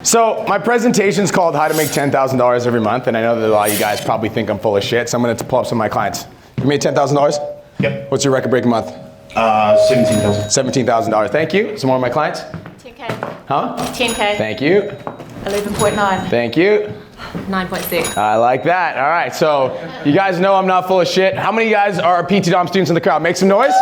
So my presentation is called How to Make $10,000 Every Month, and I know that a lot of you guys probably think I'm full of shit, so I'm gonna pull up some of my clients. You made $10,000? Yep. What's your record-breaking month? 17,000. $17,000, thank you. Some more of my clients? 10K. Huh? 10K. Thank you. 11.9. Thank you. 9.6. I like that. All right, so you guys know I'm not full of shit. How many of you guys are PT Dom students in the crowd? Make some noise.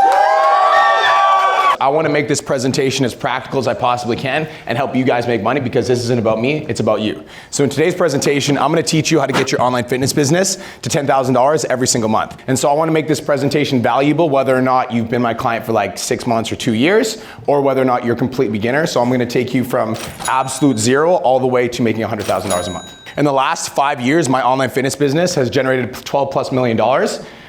I want to make this presentation as practical as I possibly can and help you guys make money, because this isn't about me, it's about you. So in today's presentation, I'm going to teach you how to get your online fitness business to $10,000 every single month. And so I want to make this presentation valuable whether or not you've been my client for like 6 months or 2 years, or whether or not you're a complete beginner. So I'm going to take you from absolute zero all the way to making $100,000 a month. In the last 5 years, my online fitness business has generated $12+ million.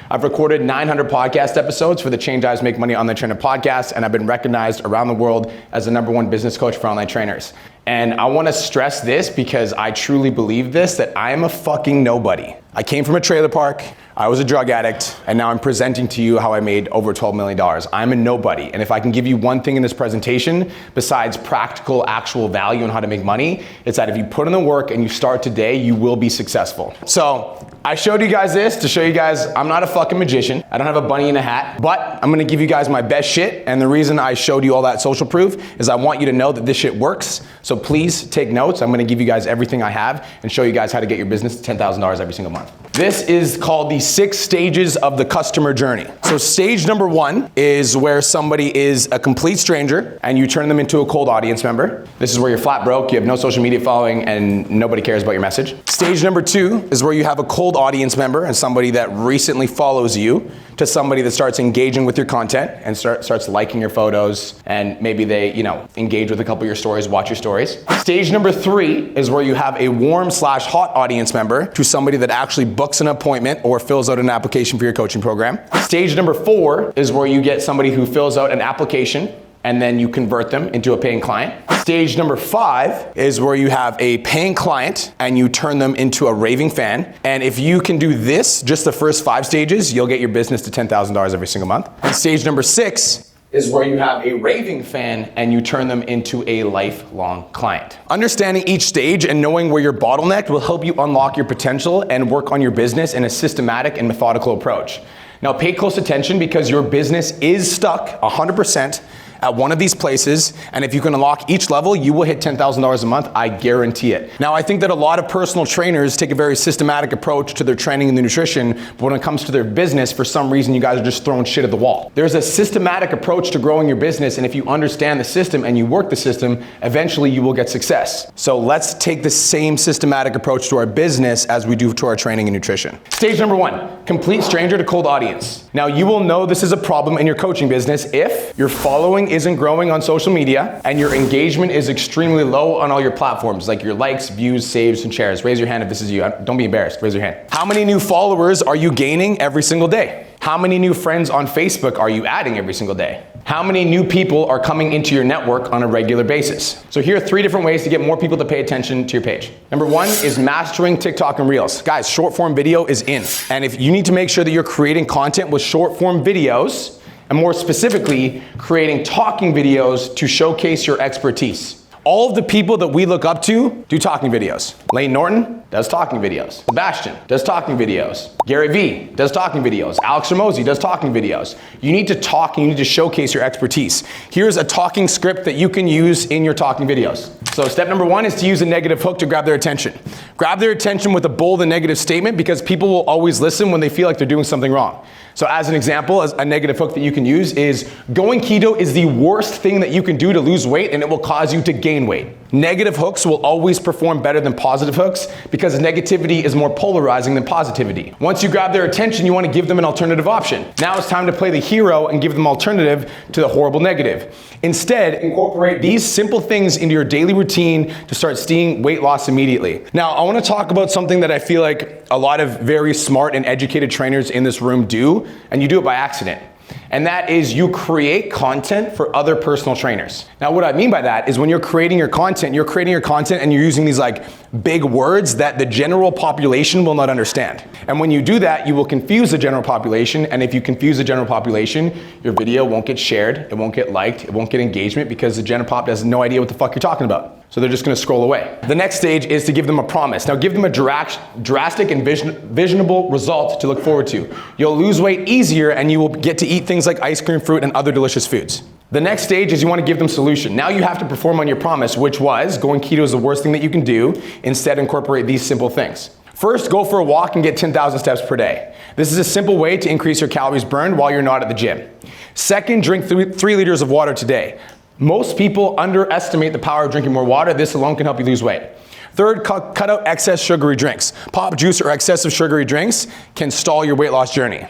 I've recorded 900 podcast episodes for the Change Lives Make Money Online Trainer podcast, and I've been recognized around the world as the #1 business coach for online trainers. And I want to stress this because I truly believe this, that I am a fucking nobody. I came from a trailer park, I was a drug addict, and now I'm presenting to you how I made over $12 million. I'm a nobody, and if I can give you one thing in this presentation, besides practical, actual value on how to make money, it's that if you put in the work and you start today, you will be successful. So, I showed you guys this to show you guys I'm not a fucking magician. I don't have a bunny in a hat, but I'm gonna give you guys my best shit, and the reason I showed you all that social proof is I want you to know that this shit works. So please take notes. I'm gonna give you guys everything I have and show you guys how to get your business to $10,000 every single month. This is called the 6 stages of the customer journey. So stage number 1 is where somebody is a complete stranger and you turn them into a cold audience member. This is where you're flat broke, you have no social media following, and nobody cares about your message. Stage number 2 is where you have a cold audience member and somebody that recently follows you, to somebody that starts engaging with your content and starts liking your photos, and maybe they, engage with a couple of your stories, watch your stories. Stage number 3 is where you have a warm/hot audience member to somebody that actually books an appointment or fills out an application for your coaching program. Stage number 4 is where you get somebody who fills out an application and then you convert them into a paying client. Stage number 5 is where you have a paying client and you turn them into a raving fan. And if you can do this, just the first 5 stages, you'll get your business to $10,000 every single month. And stage number 6 is where you have a raving fan and you turn them into a lifelong client. Understanding each stage and knowing where you're bottlenecked will help you unlock your potential and work on your business in a systematic and methodical approach. Now pay close attention, because your business is stuck 100% at one of these places, and if you can unlock each level, you will hit $10,000 a month, I guarantee it. Now, I think that a lot of personal trainers take a very systematic approach to their training and their nutrition, but when it comes to their business, for some reason, you guys are just throwing shit at the wall. There's a systematic approach to growing your business, and if you understand the system and you work the system, eventually you will get success. So let's take the same systematic approach to our business as we do to our training and nutrition. Stage number 1, complete stranger to cold audience. Now, you will know this is a problem in your coaching business if your following isn't growing on social media and your engagement is extremely low on all your platforms, like your likes, views, saves, and shares. Raise your hand if this is you. Don't be embarrassed. Raise your hand. How many new followers are you gaining every single day? How many new friends on Facebook are you adding every single day? How many new people are coming into your network on a regular basis? So here are 3 different ways to get more people to pay attention to your page. Number 1 is mastering TikTok and Reels. Guys, short form video is in. And if you need to make sure that you're creating content with short form videos, and more specifically, creating talking videos to showcase your expertise. All of the people that we look up to do talking videos. Layne Norton does talking videos. Sebastian does talking videos. Gary Vee does talking videos. Alex Hormozi does talking videos. You need to talk and you need to showcase your expertise. Here's a talking script that you can use in your talking videos. So step number 1 is to use a negative hook to grab their attention. Grab their attention with a bold and negative statement, because people will always listen when they feel like they're doing something wrong. So as an example, as a negative hook that you can use is, going keto is the worst thing that you can do to lose weight, and it will cause you to gain weight. Negative hooks will always perform better than positive hooks, because negativity is more polarizing than positivity. Once you grab their attention, you want to give them an alternative option. Now it's time to play the hero and give them alternative to the horrible negative. Instead, incorporate these simple things into your daily routine to start seeing weight loss immediately. Now, I want to talk about something that I feel like a lot of very smart and educated trainers in this room do, and you do it by accident. And that is, you create content for other personal trainers. Now, what I mean by that is when you're creating your content and you're using these like big words that the general population will not understand. And when you do that, you will confuse the general population. And if you confuse the general population, your video won't get shared, it won't get liked, it won't get engagement, because the general pop has no idea what the fuck you're talking about. So they're just gonna scroll away. The next stage is to give them a promise. Now give them a drastic and visionable result to look forward to. You'll lose weight easier and you will get to eat things like ice cream, fruit, and other delicious foods. The next stage is you want to give them solution. Now you have to perform on your promise, which was going keto is the worst thing that you can do. Instead, incorporate these simple things. First, go for a walk and get 10,000 steps per day. This is a simple way to increase your calories burned while you're not at the gym. Second, drink 3 liters of water today. Most people underestimate the power of drinking more water. This alone can help you lose weight. Third, cut out excess sugary drinks. Pop, juice, or excessive sugary drinks can stall your weight loss journey.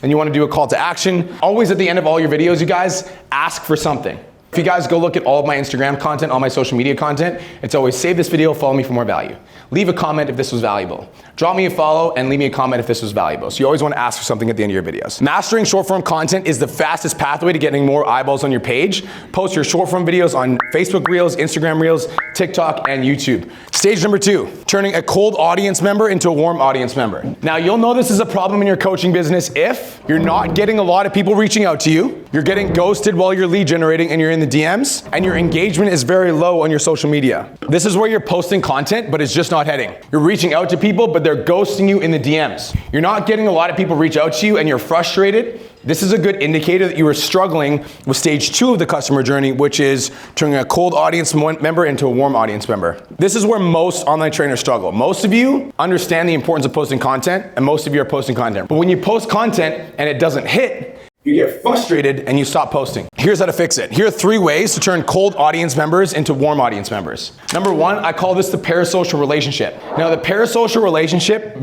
And you want to do a call to action. Always at the end of all your videos, you guys, ask for something. If you guys go look at all of my Instagram content, all my social media content, it's always save this video, follow me for more value. Leave a comment if this was valuable. Drop me a follow and leave me a comment if this was valuable. So you always want to ask for something at the end of your videos. Mastering short form content is the fastest pathway to getting more eyeballs on your page. Post your short form videos on Facebook Reels, Instagram Reels, TikTok, and YouTube. Stage number 2, turning a cold audience member into a warm audience member. Now you'll know this is a problem in your coaching business if you're not getting a lot of people reaching out to you, you're getting ghosted while you're lead generating and you're in the DMs, and your engagement is very low on your social media. This is where you're posting content, but it's just not hitting. You're reaching out to people, but they're ghosting you in the DMs. You're not getting a lot of people reach out to you and you're frustrated. This is a good indicator that you are struggling with stage 2 of the customer journey, which is turning a cold audience member into a warm audience member. This is where most online trainers struggle. Most of you understand the importance of posting content, and most of you are posting content. But when you post content and it doesn't hit, you get frustrated and you stop posting. Here's how to fix it. Here are 3 ways to turn cold audience members into warm audience members. Number 1, I call this the parasocial relationship. Now the parasocial relationship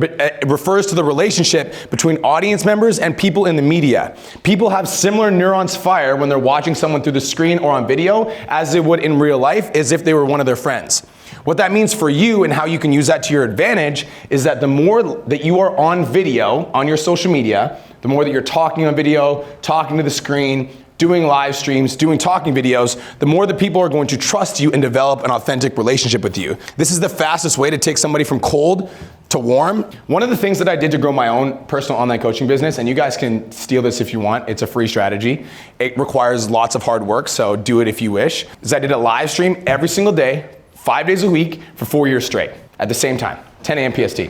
refers to the relationship between audience members and people in the media. People have similar neurons fire when they're watching someone through the screen or on video as they would in real life, as if they were one of their friends. What that means for you and how you can use that to your advantage is that the more that you are on video on your social media, the more that you're talking on video, talking to the screen, doing live streams, doing talking videos, the more that people are going to trust you and develop an authentic relationship with you. This is the fastest way to take somebody from cold to warm. One of the things that I did to grow my own personal online coaching business, and you guys can steal this if you want, it's a free strategy. It requires lots of hard work, so do it if you wish, is I did a live stream every single day, 5 days a week for 4 years straight at the same time, 10 a.m. PST.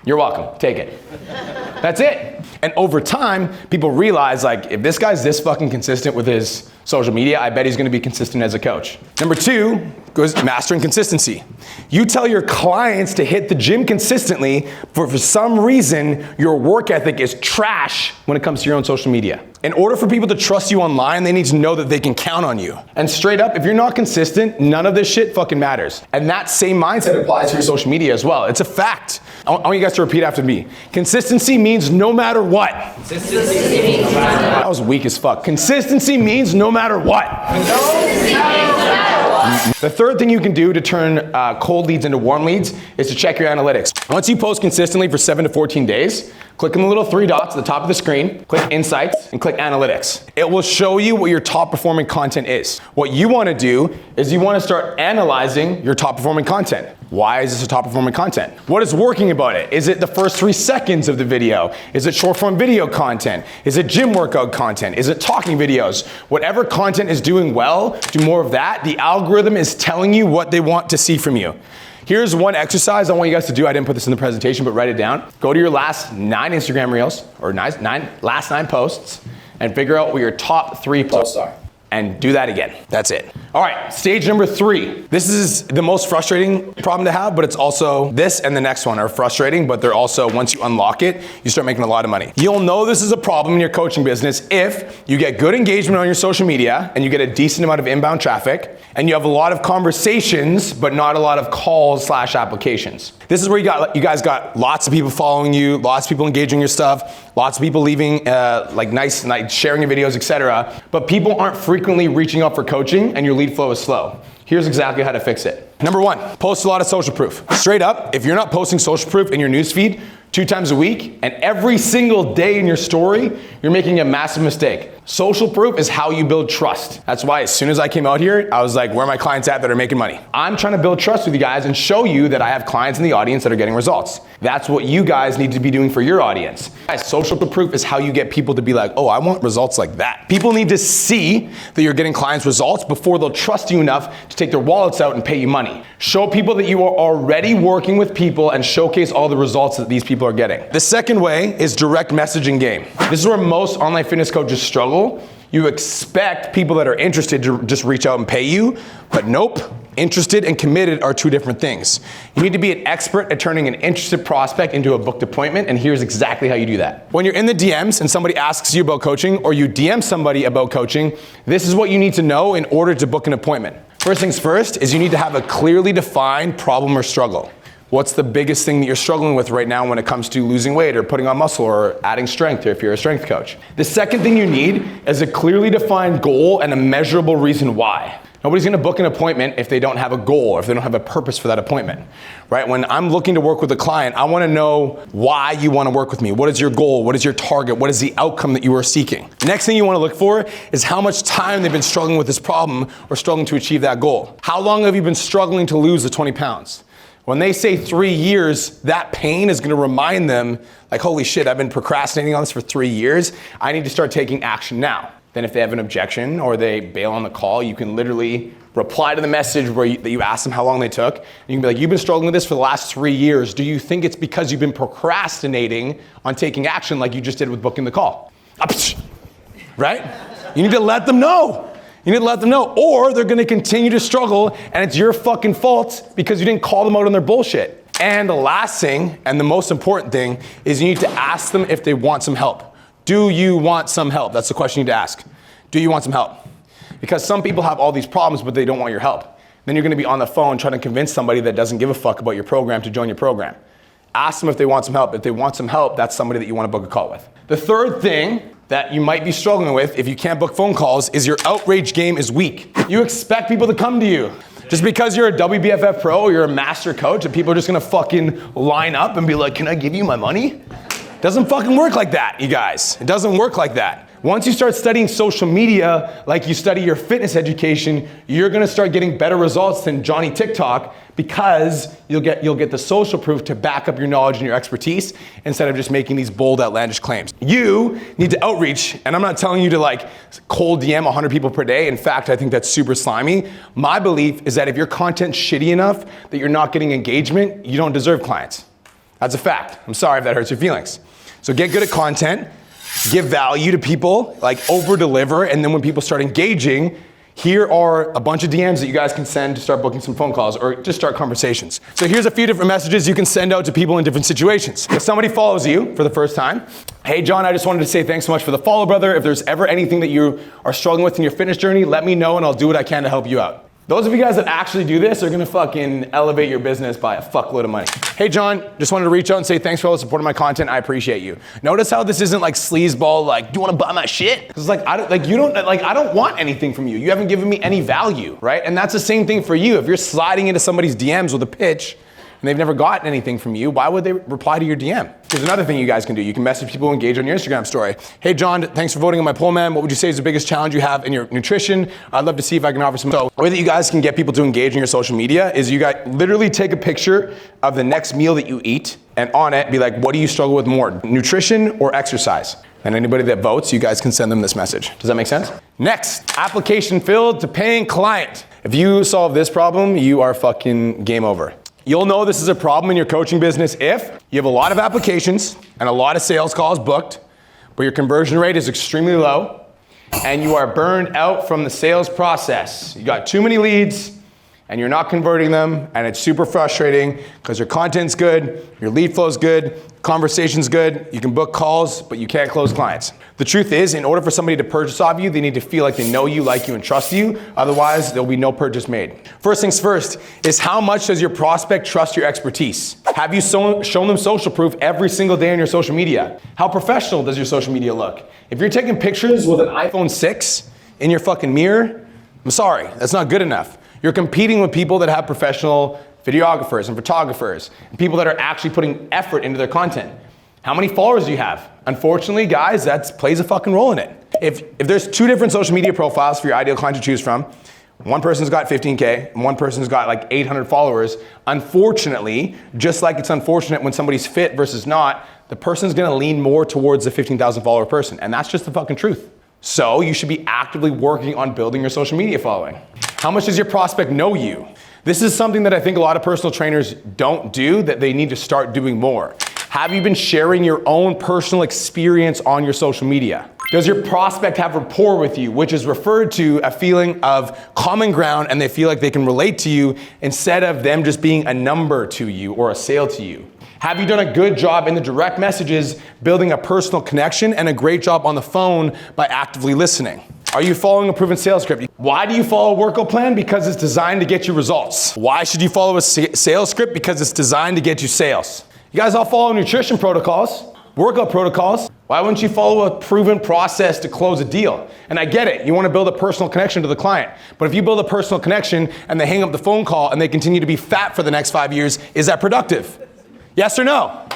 You're welcome, take it. That's it. And over time, people realize, like, if this guy's this fucking consistent with his social media, I bet he's gonna be consistent as a coach. Number 2 goes mastering consistency. You tell your clients to hit the gym consistently, but for some reason, your work ethic is trash when it comes to your own social media. In order for people to trust you online, they need to know that they can count on you. And straight up, if you're not consistent, none of this shit fucking matters. And that same mindset applies to your social media as well. It's a fact. I want you guys to repeat after me. Consistency means no matter what. Consistency means no matter what. That was weak as fuck. Consistency means no matter what. Consistency means no matter what. The third thing you can do to turn cold leads into warm leads is to check your analytics. Once you post consistently for 7 to 14 days, click on the little 3 dots at the top of the screen, click Insights, and click Analytics. It will show you what your top performing content is. What you want to do is you want to start analyzing your top performing content. Why is this a top performing content? What is working about it? Is it the first 3 seconds of the video? Is it short form video content? Is it gym workout content? Is it talking videos? Whatever content is doing well, do more of that. The algorithm is telling you what they want to see from you. Here's one exercise I want you guys to do. I didn't put this in the presentation, but write it down. Go to your last 9 Instagram Reels, or last 9 posts, and figure out what your top 3 posts are. And do that again. That's it. All right, stage number 3. This is the most frustrating problem to have, but it's also, this and the next one are frustrating, but they're also, once you unlock it, you start making a lot of money. You'll know this is a problem in your coaching business if you get good engagement on your social media and you get a decent amount of inbound traffic and you have a lot of conversations, but not a lot of calls/applications. This is where you guys got lots of people following you, lots of people engaging your stuff, lots of people leaving nice, sharing your videos, etc. But people aren't frequently reaching out for coaching and your lead flow is slow. Here's exactly how to fix it. Number 1, post a lot of social proof. Straight up, if you're not posting social proof in your newsfeed 2 times a week and every single day in your story, you're making a massive mistake. Social proof is how you build trust. That's why as soon as I came out here, I was like, where are my clients at that are making money? I'm trying to build trust with you guys and show you that I have clients in the audience that are getting results. That's what you guys need to be doing for your audience. Guys, social proof is how you get people to be like, oh, I want results like that. People need to see that you're getting clients results before they'll trust you enough to take their wallets out and pay you money. Show people that you are already working with people and showcase all the results that these people are getting. The second way is direct messaging game. This is where most online fitness coaches struggle. You expect people that are interested to just reach out and pay you, but nope. Interested and committed are two different things. You need to be an expert at turning an interested prospect into a booked appointment, and here's exactly how you do that. When you're in the DMs and somebody asks you about coaching, or you DM somebody about coaching, this is what you need to know in order to book an appointment. First things first is you need to have a clearly defined problem or struggle. What's the biggest thing that you're struggling with right now when it comes to losing weight or putting on muscle or adding strength, or if you're a strength coach? The second thing you need is a clearly defined goal and a measurable reason why. Nobody's gonna book an appointment if they don't have a goal or if they don't have a purpose for that appointment, right? When I'm looking to work with a client, I wanna know why you wanna work with me. What is your goal? What is your target? What is the outcome that you are seeking? The next thing you wanna look for is how much time they've been struggling with this problem or struggling to achieve that goal. How long have you been struggling to lose the 20 pounds? When they say 3 years, that pain is gonna remind them, like, holy shit, I've been procrastinating on this for 3 years. I need to start taking action now. Then if they have an objection or they bail on the call, you can literally reply to the message where you ask them how long they took. And you can be like, you've been struggling with this for the last 3 years. Do you think it's because you've been procrastinating on taking action like you just did with booking the call? Right? You need to let them know. You need to let them know, or they're gonna continue to struggle and it's your fucking fault because you didn't call them out on their bullshit. And the last thing, and the most important thing, is you need to ask them if they want some help. Do you want some help? That's the question you need to ask. Do you want some help? Because some people have all these problems, but they don't want your help. Then you're gonna be on the phone trying to convince somebody that doesn't give a fuck about your program to join your program. Ask them if they want some help. If they want some help, that's somebody that you wanna book a call with. The third thing that you might be struggling with if you can't book phone calls is your outreach game is weak. You expect people to come to you. Just because you're a WBFF pro or you're a master coach and people are just gonna fucking line up and be like, can I give you my money? Doesn't fucking work like that, you guys. It doesn't work like that. Once you start studying social media like you study your fitness education, you're gonna start getting better results than Johnny TikTok because you'll get the social proof to back up your knowledge and your expertise instead of just making these bold, outlandish claims. You need to outreach, and I'm not telling you to like cold DM 100 people per day. In fact, I think that's super slimy. My belief is that if your content's shitty enough that you're not getting engagement, you don't deserve clients. That's a fact. I'm sorry if that hurts your feelings. So get good at content, give value to people, like over deliver, and then when people start engaging, here are a bunch of DMs that you guys can send to start booking some phone calls or just start conversations. So here's a few different messages you can send out to people in different situations. If somebody follows you for the first time, hey John, I just wanted to say thanks so much for the follow, brother. If there's ever anything that you are struggling with in your fitness journey, let me know and I'll do what I can to help you out. Those of you guys that actually do this are gonna fucking elevate your business by a fuckload of money. Hey John, just wanted to reach out and say thanks for all the support of my content. I appreciate you. Notice how this isn't like sleazeball, like, do you wanna buy my shit? Cause like, I don't want anything from you. You haven't given me any value, right? And that's the same thing for you. If you're sliding into somebody's DMs with a pitch and they've never gotten anything from you, why would they reply to your DM? There's another thing you guys can do. You can message people who engage on your Instagram story. Hey John, thanks for voting on my poll, man. What would you say is the biggest challenge you have in your nutrition? I'd love to see if I can offer some. So the way that you guys can get people to engage in your social media is you guys literally take a picture of the next meal that you eat and on it be like, what do you struggle with more, nutrition or exercise? And anybody that votes, you guys can send them this message. Does that make sense? Next, application filled to paying client. If you solve this problem, you are fucking game over. You'll know this is a problem in your coaching business if you have a lot of applications and a lot of sales calls booked, but your conversion rate is extremely low and you are burned out from the sales process. You got too many leads and you're not converting them and it's super frustrating because your content's good, your lead flow's good, conversation's good, you can book calls, but you can't close clients. The truth is, in order for somebody to purchase off you, they need to feel like they know you, like you, and trust you. Otherwise, there'll be no purchase made. First things first is how much does your prospect trust your expertise? Have you shown them social proof every single day on your social media? How professional does your social media look? If you're taking pictures with an iPhone 6 in your fucking mirror, I'm sorry, that's not good enough. You're competing with people that have professional videographers and photographers, and people that are actually putting effort into their content. How many followers do you have? Unfortunately, guys, that plays a fucking role in it. If there's 2 different social media profiles for your ideal client to choose from, one person's got 15K and one person's got like 800 followers, unfortunately, just like it's unfortunate when somebody's fit versus not, the person's gonna lean more towards the 15,000 follower person, and that's just the fucking truth. So you should be actively working on building your social media following. How much does your prospect know you? This is something that I think a lot of personal trainers don't do that they need to start doing more. Have you been sharing your own personal experience on your social media? Does your prospect have rapport with you, which is referred to a feeling of common ground and they feel like they can relate to you instead of them just being a number to you or a sale to you? Have you done a good job in the direct messages building a personal connection and a great job on the phone by actively listening? Are you following a proven sales script? Why do you follow a workout plan? Because it's designed to get you results. Why should you follow a sales script? Because it's designed to get you sales. You guys all follow nutrition protocols, workout protocols. Why wouldn't you follow a proven process to close a deal? And I get it, you want to build a personal connection to the client. But if you build a personal connection and they hang up the phone call and they continue to be fat for the next 5 years, is that productive? Yes or no?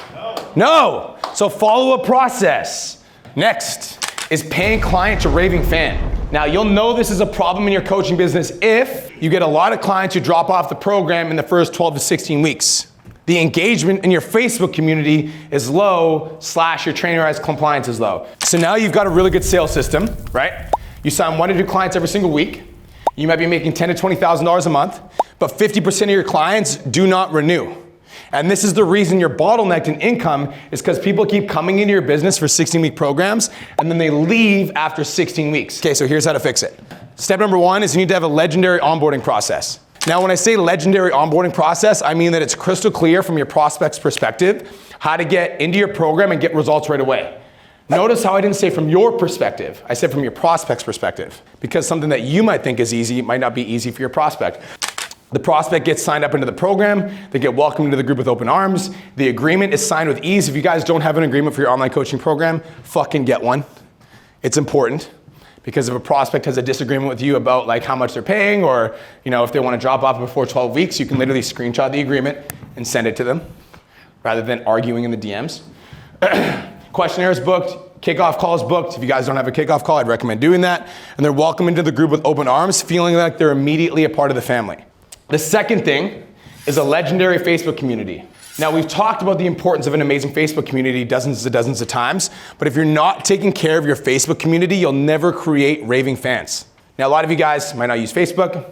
No. So follow a process. Next is paying client to raving fan. Now you'll know this is a problem in your coaching business if you get a lot of clients who drop off the program in the first 12 to 16 weeks. The engagement in your Facebook community is low / your trainerized compliance is low. So now you've got a really good sales system, right? You sign 1 to 2 clients every single week. You might be making $10,000 to $20,000 a month, but 50% of your clients do not renew. And this is the reason you're bottlenecked in income is because people keep coming into your business for 16-week programs and then they leave after 16 weeks. Okay, so here's how to fix it. Step number 1 is you need to have a legendary onboarding process. Now, when I say legendary onboarding process, I mean that it's crystal clear from your prospect's perspective how to get into your program and get results right away. Notice how I didn't say from your perspective, I said from your prospect's perspective, because something that you might think is easy might not be easy for your prospect. The prospect gets signed up into the program, they get welcomed into the group with open arms, the agreement is signed with ease. If you guys don't have an agreement for your online coaching program, fucking get one. It's important. Because if a prospect has a disagreement with you about like how much they're paying or if they want to drop off before 12 weeks, you can literally screenshot the agreement and send it to them rather than arguing in the DMs. Questionnaire is booked, kickoff call is booked. If you guys don't have a kickoff call, I'd recommend doing that. And they're welcome into the group with open arms, feeling like they're immediately a part of the family. The second thing is a legendary Facebook community. Now, we've talked about the importance of an amazing Facebook community dozens of times, but if you're not taking care of your Facebook community, you'll never create raving fans. Now, a lot of you guys might not use Facebook.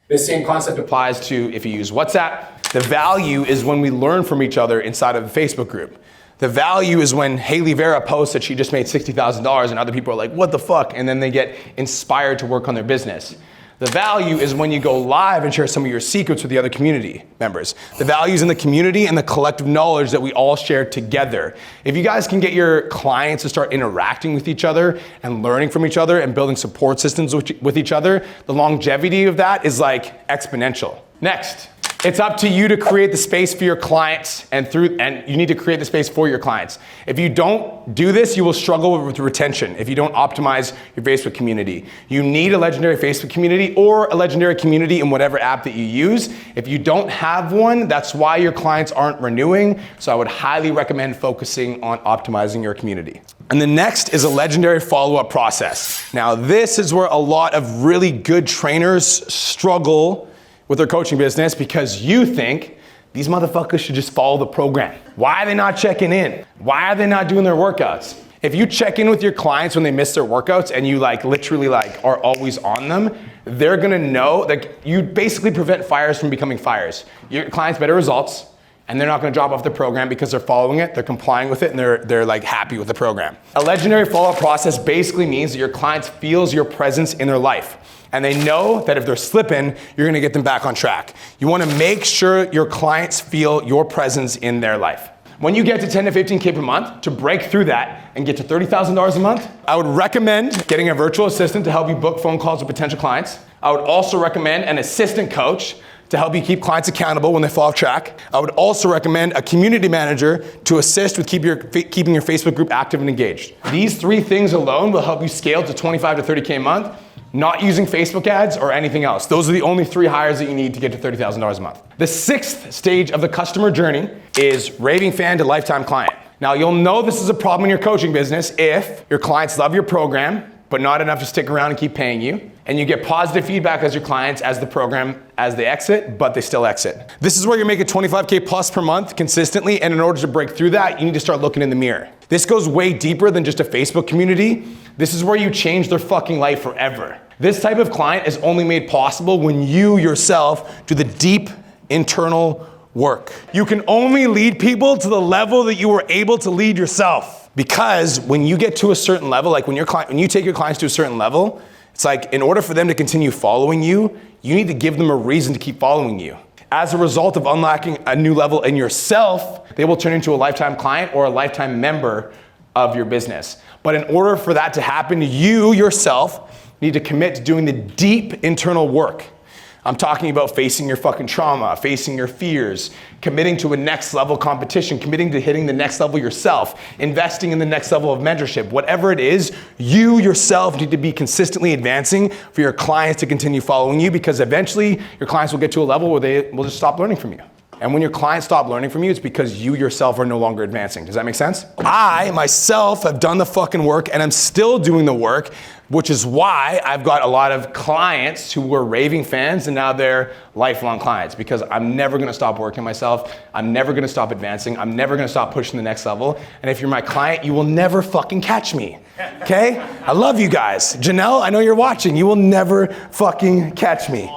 This same concept applies to if you use WhatsApp. The value is when we learn from each other inside of a Facebook group. The value is when Haley Vera posts that she just made $60,000 and other people are like, what the fuck? And then they get inspired to work on their business. The value is when you go live and share some of your secrets with the other community members. The value is in the community and the collective knowledge that we all share together. If you guys can get your clients to start interacting with each other and learning from each other and building support systems with each other, the longevity of that is like exponential. Next, it's up to you to create the space for your clients and you need to create the space for your clients. If you don't do this, you will struggle with retention if you don't optimize your Facebook community. You need a legendary Facebook community or a legendary community in whatever app that you use. If you don't have one, that's why your clients aren't renewing. So I would highly recommend focusing on optimizing your community. And the next is a legendary follow-up process. Now, this is where a lot of really good trainers struggle with their coaching business because you think these motherfuckers should just follow the program. Why are they not checking in? Why are they not doing their workouts? If you check in with your clients when they miss their workouts and you literally are always on them, they're gonna know that you basically prevent fires from becoming fires. Your clients better results and they're not gonna drop off the program because they're following it, they're complying with it, and they're happy with the program. A legendary follow-up process basically means that your clients feels your presence in their life. And they know that if they're slipping, you're gonna get them back on track. You wanna make sure your clients feel your presence in their life. When you get to 10 to 15K per month, to break through that and get to $30,000 a month, I would recommend getting a virtual assistant to help you book phone calls with potential clients. I would also recommend an assistant coach to help you keep clients accountable when they fall off track. I would also recommend a community manager to assist with keeping your Facebook group active and engaged. These 3 things alone will help you scale to 25 to 30K a month, not using Facebook ads or anything else. Those are the only 3 hires that you need to get to $30,000 a month. The 6th stage of the customer journey is raving fan to lifetime client. Now, you'll know this is a problem in your coaching business if your clients love your program, but not enough to stick around and keep paying you. And you get positive feedback as your clients as the program, as they exit, but they still exit. This is where you're making 25K plus per month consistently. And in order to break through that, you need to start looking in the mirror. This goes way deeper than just a Facebook community. This is where you change their fucking life forever. This type of client is only made possible when you yourself do the deep internal work. You can only lead people to the level that you were able to lead yourself. Because when you get to a certain level, like when you take your clients to a certain level, it's like in order for them to continue following you, you need to give them a reason to keep following you. As a result of unlocking a new level in yourself, they will turn into a lifetime client or a lifetime member of your business. But in order for that to happen, you yourself need to commit to doing the deep internal work. I'm talking about facing your fucking trauma, facing your fears, committing to a next level competition, committing to hitting the next level yourself, investing in the next level of mentorship. Whatever it is, you yourself need to be consistently advancing for your clients to continue following you, because eventually your clients will get to a level where they will just stop learning from you. And when your clients stop learning from you, it's because you yourself are no longer advancing. Does that make sense? I, myself, have done the fucking work and I'm still doing the work, which is why I've got a lot of clients who were raving fans and now they're lifelong clients, because I'm never gonna stop working myself. I'm never gonna stop advancing. I'm never gonna stop pushing the next level. And if you're my client, you will never fucking catch me, okay? I love you guys. Janelle, I know you're watching. You will never fucking catch me.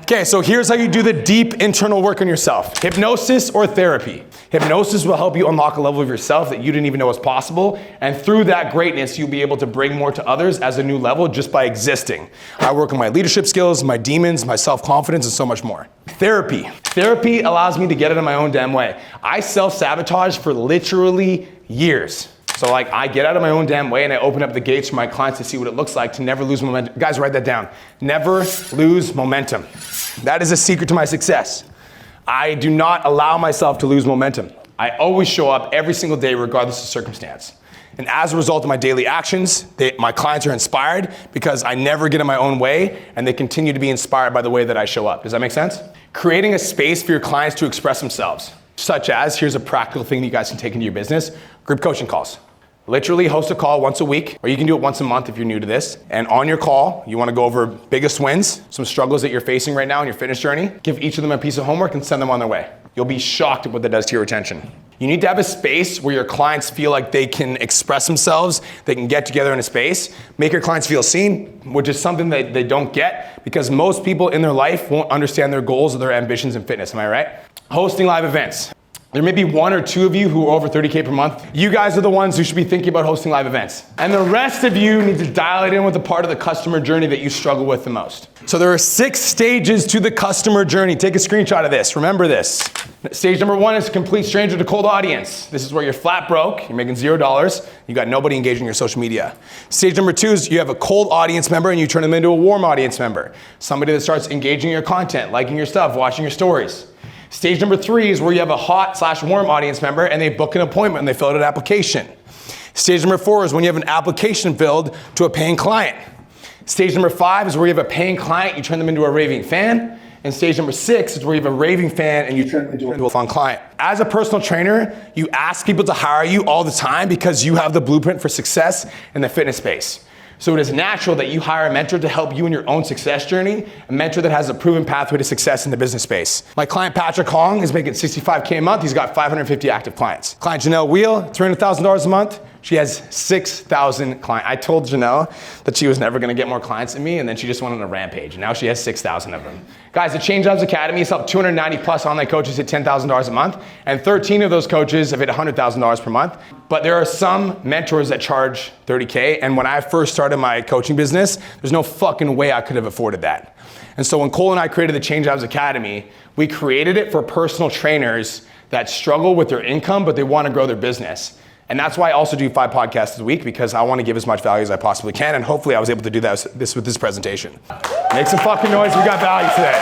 Okay, so here's how you do the deep internal work on yourself. Hypnosis or therapy. Hypnosis will help you unlock a level of yourself that you didn't even know was possible. And through that greatness, you'll be able to bring more to others as a new level just by existing. I work on my leadership skills, my demons, my self-confidence, and so much more. Therapy. Therapy allows me to get it in my own damn way. I self-sabotage for literally years. So like I get out of my own damn way and I open up the gates for my clients to see what it looks like to never lose momentum. Guys, write that down. Never lose momentum. That is a secret to my success. I do not allow myself to lose momentum. I always show up every single day regardless of circumstance. And as a result of my daily actions, my clients are inspired because I never get in my own way and they continue to be inspired by the way that I show up. Does that make sense? Creating a space for your clients to express themselves, such as, here's a practical thing that you guys can take into your business, group coaching calls. Literally host a call once a week, or you can do it once a month if you're new to this. And on your call, you wanna go over biggest wins, some struggles that you're facing right now in your fitness journey, give each of them a piece of homework and send them on their way. You'll be shocked at what that does to your retention. You need to have a space where your clients feel like they can express themselves, they can get together in a space, make your clients feel seen, which is something that they don't get because most people in their life won't understand their goals or their ambitions in fitness, am I right? Hosting live events. There may be one or two of you who are over 30K per month. You guys are the ones who should be thinking about hosting live events. And the rest of you need to dial it in with the part of the customer journey that you struggle with the most. So there are 6 stages to the customer journey. Take a screenshot of this. Remember this. Stage number 1 is complete stranger to cold audience. This is where you're flat broke, you're making $0, you got nobody engaging your social media. Stage number 2 is you have a cold audience member and you turn them into a warm audience member. Somebody that starts engaging your content, liking your stuff, watching your stories. Stage number 3 is where you have a hot/warm audience member and they book an appointment and they fill out an application. Stage number 4 is when you have an application filled to a paying client. Stage number 5 is where you have a paying client, you turn them into a raving fan. And stage number 6 is where you have a raving fan and you turn them into a fun client. As a personal trainer, you ask people to hire you all the time because you have the blueprint for success in the fitness space. So it is natural that you hire a mentor to help you in your own success journey, a mentor that has a proven pathway to success in the business space. My client Patrick Hong is making $65K a month. He's got 550 active clients. Client Janelle Wheel, $300,000 a month. She has 6,000 clients. I told Janelle that she was never gonna get more clients than me, and then she just went on a rampage, and now she has 6,000 of them. Guys, the Change Jobs Academy has helped 290 plus online coaches hit $10,000 a month, and 13 of those coaches have hit $100,000 per month. But there are some mentors that charge 30K, and when I first started my coaching business, there's no fucking way I could have afforded that. And so when Cole and I created the Change Jobs Academy, we created it for personal trainers that struggle with their income, but they wanna grow their business. And that's why I also do 5 podcasts a week, because I want to give as much value as I possibly can, and hopefully I was able to do that with this presentation. Make some fucking noise, we got value today.